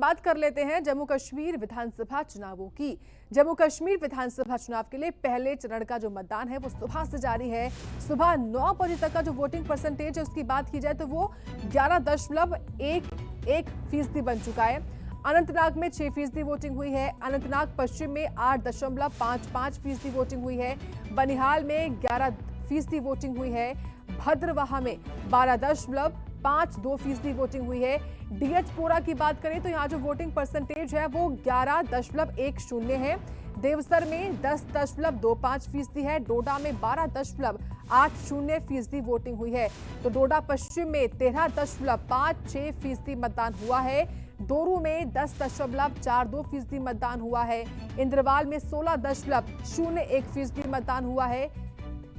बात कर लेते हैं जम्मू कश्मीर विधानसभा चुनावों की। जम्मू कश्मीर विधानसभा चुनाव के लिए पहले चरण का जो मतदान है वो सुबह से जारी है। सुबह 9 बजे तक का जो वोटिंग परसेंटेज है उसकी बात की जाए तो वो 11.11% बन चुका है। अनंतनाग में 6% वोटिंग हुई है। अनंतनाग पश्चिम में 8.55% वोटिंग हुई है। बनिहाल में 11% वोटिंग हुई है। भद्रवाह में 12.52% वोटिंग हुई है। डीएचपोरा की बात करें तो यहाँ जो वोटिंग परसेंटेज है वो 11.10 है। देवसर में 10.25% है। डोडा में 12.80% वोटिंग हुई है। तो डोडा पश्चिम में 13.56% मतदान हुआ है। दोरू में 10.42% मतदान हुआ है। इंद्रवाल में 16.01% मतदान हुआ है।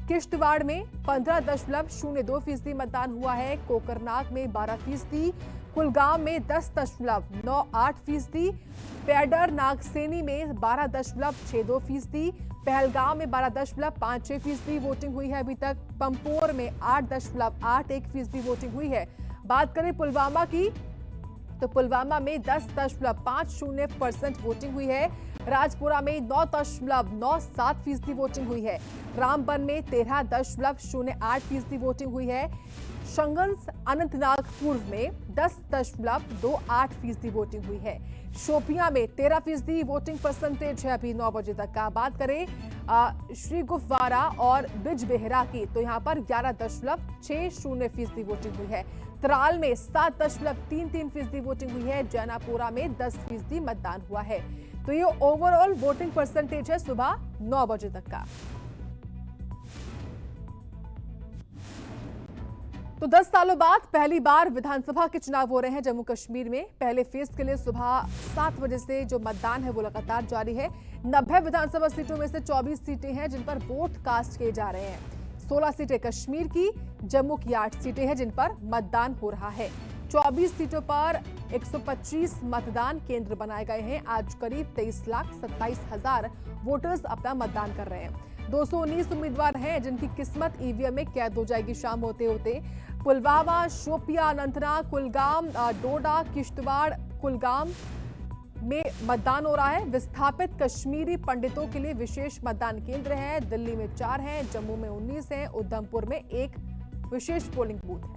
किश्तवाड़ में 15.02% मतदान हुआ है। कोकरनाग में 12%, कुलगाम में 10.98%, पैडर नागसेनी में 12.62%, पहलगाम में 12.56% वोटिंग हुई है अभी तक। पंपोर में 8.81% वोटिंग हुई है। बात करें पुलवामा की तो पुलवामा में 10.50% वोटिंग हुई है। राजपुरा में 9.97% वोटिंग हुई है। रामबन में 13.08% वोटिंग हुई है। शंगंस अनंतनाग पूर्व में 10.28% वोटिंग हुई है। शोपियां में 13% वोटिंग परसेंटेज है अभी 9 बजे तक का। बात करें श्री गुफवारा और बिजबेहरा की तो यहाँ पर 11.60% वोटिंग हुई है। त्राल में 7.33% वोटिंग हुई है। जैनापुरा में 10% मतदान हुआ है। तो ये ओवरऑल वोटिंग परसेंटेज है सुबह 9 बजे तक का। तो 10 सालों बाद पहली बार विधानसभा के चुनाव हो रहे हैं जम्मू कश्मीर में। पहले फेज के लिए सुबह 7 बजे से जो मतदान है वो लगातार जारी है। 90 विधानसभा सीटों में से 24 सीटें हैं जिन पर वोट कास्ट किए जा रहे हैं। 16 सीटें कश्मीर की, जम्मू की 8 सीटें हैं जिन पर मतदान हो रहा है। 24 सीटों पर 125 मतदान केंद्र बनाए गए हैं। आज करीब 23,27,000 वोटर्स अपना मतदान कर रहे हैं। 219 उम्मीदवार हैं जिनकी किस्मत ईवीएम में कैद हो जाएगी शाम होते होते। पुलवामा, शोपियां, अनंतनाग, कुलगाम, डोडा, किश्तवाड़, कुलगाम में मतदान हो रहा है। विस्थापित कश्मीरी पंडितों के लिए विशेष मतदान केंद्र है। दिल्ली में 4 हैं, जम्मू में 19 हैं, उधमपुर में 1 विशेष पोलिंग बूथ है।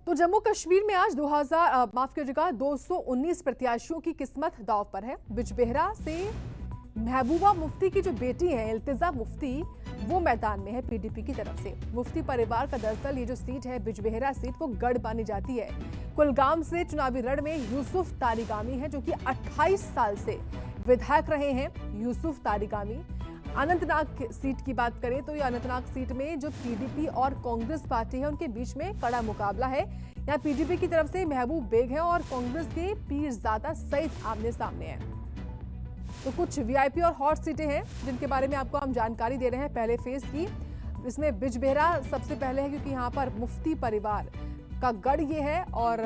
तो जम्मू कश्मीर में आज 219 प्रत्याशियों की किस्मत दांव पर है। बिजबेहरा से महबूबा मुफ्ती की जो बेटी है इल्तिजा मुफ्ती वो मैदान में है पीडीपी की तरफ से। मुफ्ती परिवार का दरअसल ये जो सीट है बिजबेहरा सीट वो गढ़ मानी जाती है। कुलगाम से चुनावी रण में यूसुफ तारिगामी है जो कि 28 साल से विधायक रहे हैं। यूसुफ तारिगामी। अनंतनाग सीट की बात करें तो ये अनंतनाग सीट में जो पीडीपी और कांग्रेस पार्टी है उनके बीच में कड़ा मुकाबला है। यहाँ पीडीपी की तरफ से महबूब बेग है और कांग्रेस के पीरजादा सईद आमने सामने है। तो कुछ वीआईपी और हॉट सीटें हैं जिनके बारे में आपको हम जानकारी दे रहे हैं पहले फेज की। इसमें बिजबेहरा सबसे पहले है क्योंकि यहाँ पर मुफ्ती परिवार का गढ़ ये है और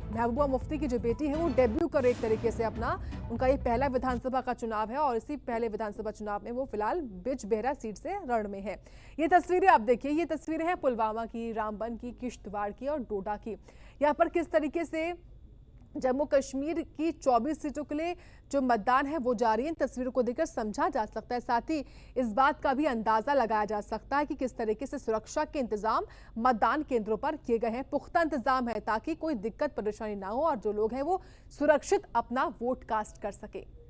महबूबा मुफ्ती की जो बेटी है वो डेब्यू कर एक तरीके से अपना उनका ये पहला विधानसभा का चुनाव है और इसी पहले विधानसभा चुनाव में वो फिलहाल बिजबेहरा सीट से रण में है। ये तस्वीरें आप देखिए, ये तस्वीरें हैं पुलवामा की, रामबन की, किश्तवाड़ की और डोडा की। यहाँ पर किस तरीके से जम्मू कश्मीर की 24 सीटों के लिए जो मतदान है वो जारी है। इन तस्वीरों को देखकर समझा जा सकता है, साथ ही इस बात का भी अंदाजा लगाया जा सकता है कि किस तरीके से सुरक्षा के इंतजाम मतदान केंद्रों पर किए गए हैं। पुख्ता इंतजाम है ताकि कोई दिक्कत परेशानी ना हो और जो लोग हैं वो सुरक्षित अपना वोट कास्ट कर सके।